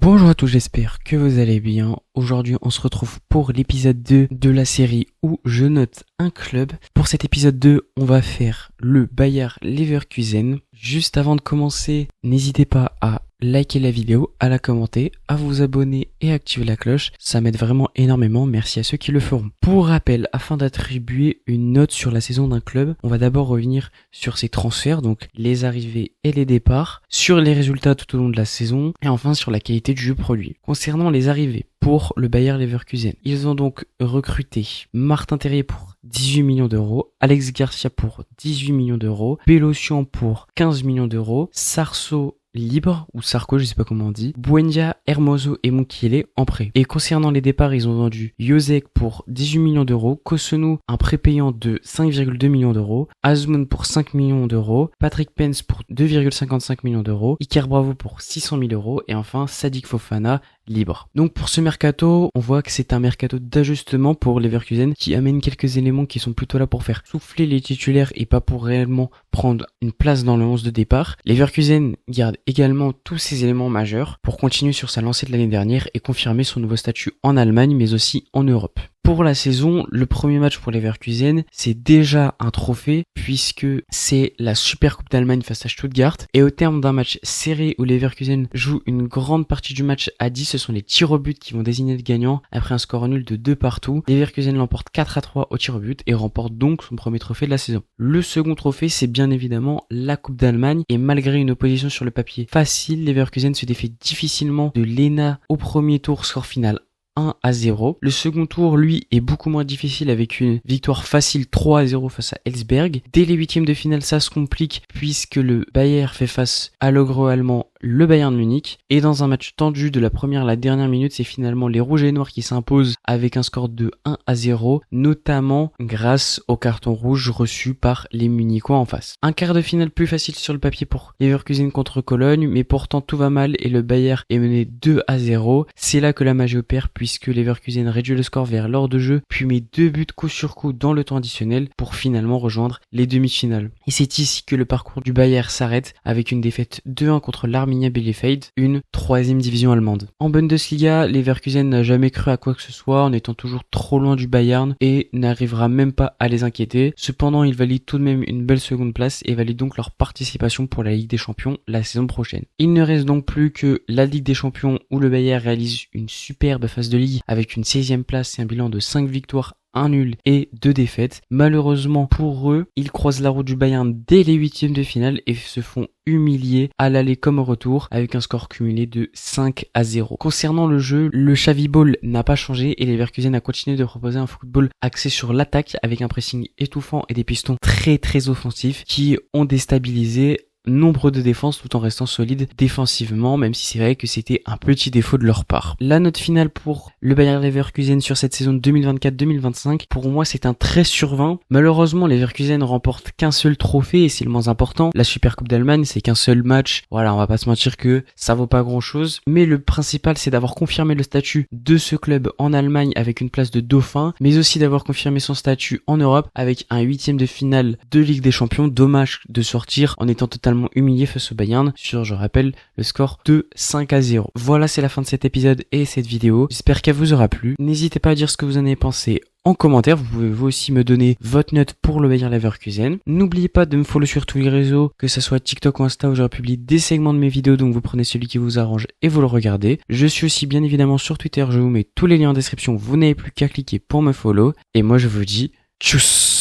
Bonjour à tous, j'espère que vous allez bien. Aujourd'hui, on se retrouve pour l'épisode 2 de la série où je note un club. Pour cet épisode 2, on va faire le Bayer Leverkusen. Juste avant de commencer, n'hésitez pas à liker la vidéo, à la commenter, à vous abonner et activer la cloche. Ça m'aide vraiment énormément, merci à ceux qui le feront. Pour rappel, afin d'attribuer une note sur la saison d'un club, on va d'abord revenir sur ses transferts, donc les arrivées et les départs, sur les résultats tout au long de la saison, et enfin sur la qualité du jeu produit. Concernant les arrivées, pour le Bayer Leverkusen, ils ont donc recruté Martin Terrier pour 18 millions d'euros, Alex Garcia pour 18 millions d'euros, Bélocian pour 15 millions d'euros, Sarso libre, ou Sarko, je sais pas comment on dit, Buendia, Hermoso et Mukiele en prêt. Et concernant les départs, ils ont vendu Josek pour 18 millions d'euros, Kosunu, un prêt payant de 5,2 millions d'euros, Azmoun pour 5 millions d'euros, Patrick Pence pour 2,55 millions d'euros, Iker Bravo pour 600 000 euros, et enfin Sadik Fofana, libre. Donc pour ce mercato, on voit que c'est un mercato d'ajustement pour Leverkusen qui amène quelques éléments qui sont plutôt là pour faire souffler les titulaires et pas pour réellement prendre une place dans le 11 de départ. Leverkusen garde également tous ces éléments majeurs pour continuer sur sa lancée de l'année dernière et confirmer son nouveau statut en Allemagne mais aussi en Europe. Pour la saison, le premier match pour Leverkusen, c'est déjà un trophée puisque c'est la Super Coupe d'Allemagne face à Stuttgart. Et au terme d'un match serré où Leverkusen joue une grande partie du match à 10, ce sont les tirs au but qui vont désigner le gagnant après un score nul de 2 partout. Leverkusen l'emporte 4-3 au tir au but et remporte donc son premier trophée de la saison. Le second trophée, c'est bien évidemment la Coupe d'Allemagne et malgré une opposition sur le papier facile, Leverkusen se défait difficilement de Lena au premier tour, score final 1-0. Le second tour, lui, est beaucoup moins difficile avec une victoire facile 3-0 face à Elsberg. Dès les huitièmes de finale, ça se complique puisque le Bayer fait face à l'ogre allemand, le Bayern de Munich. Et dans un match tendu de la première à la dernière minute, c'est finalement les Rouges et Noirs qui s'imposent avec un score de 1-0, notamment grâce au carton rouge reçu par les Munichois en face. Un quart de finale plus facile sur le papier pour Leverkusen contre Cologne, mais pourtant tout va mal et le Bayer est mené 2-0. C'est là que la magie opère puisque Leverkusen réduit le score vers l'heure de jeu, puis met 2 buts coup sur coup dans le temps additionnel pour finalement rejoindre les demi-finales. Et c'est ici que le parcours du Bayer s'arrête avec une défaite 2-1 contre l'Arminia Bielefeld, une 3e division allemande. En Bundesliga, Leverkusen n'a jamais cru à quoi que ce soit en étant toujours trop loin du Bayern et n'arrivera même pas à les inquiéter. Cependant, ils valident tout de même une belle seconde place et valident donc leur participation pour la Ligue des Champions la saison prochaine. Il ne reste donc plus que la Ligue des Champions où le Bayer réalise une superbe phase de ligue avec une 16e place et un bilan de 5 victoires, 1 nul et 2 défaites. Malheureusement pour eux, ils croisent la route du Bayern dès les huitièmes de finale et se font humilier à l'aller comme au retour avec un score cumulé de 5-0. Concernant le jeu, le Xavi Ball n'a pas changé et Leverkusen a continué de proposer un football axé sur l'attaque avec un pressing étouffant et des pistons très offensifs qui ont déstabilisé nombre de défenses tout en restant solide défensivement, même si c'est vrai que c'était un petit défaut de leur part. La note finale pour le Bayer Leverkusen sur cette saison 2024-2025, pour moi c'est un 13 sur 20. Malheureusement, Leverkusen remporte qu'un seul trophée et c'est le moins important. La Super Coupe d'Allemagne, c'est qu'un seul match. Voilà, on va pas se mentir que ça vaut pas grand chose. Mais le principal, c'est d'avoir confirmé le statut de ce club en Allemagne avec une place de dauphin, mais aussi d'avoir confirmé son statut en Europe avec un 8e de finale de Ligue des Champions. Dommage de sortir en étant totalement humilié face au Bayern sur, je rappelle, le score de 5-0. Voilà, c'est la fin de cet épisode et cette vidéo. J'espère qu'elle vous aura plu. N'hésitez pas à dire ce que vous en avez pensé en commentaire. Vous pouvez vous aussi me donner votre note pour le Bayer Leverkusen. N'oubliez pas de me follow sur tous les réseaux, que ce soit TikTok ou Insta où je republie des segments de mes vidéos, donc vous prenez celui qui vous arrange et vous le regardez. Je suis aussi bien évidemment sur Twitter, je vous mets tous les liens en description, vous n'avez plus qu'à cliquer pour me follow. Et moi je vous dis tchuss.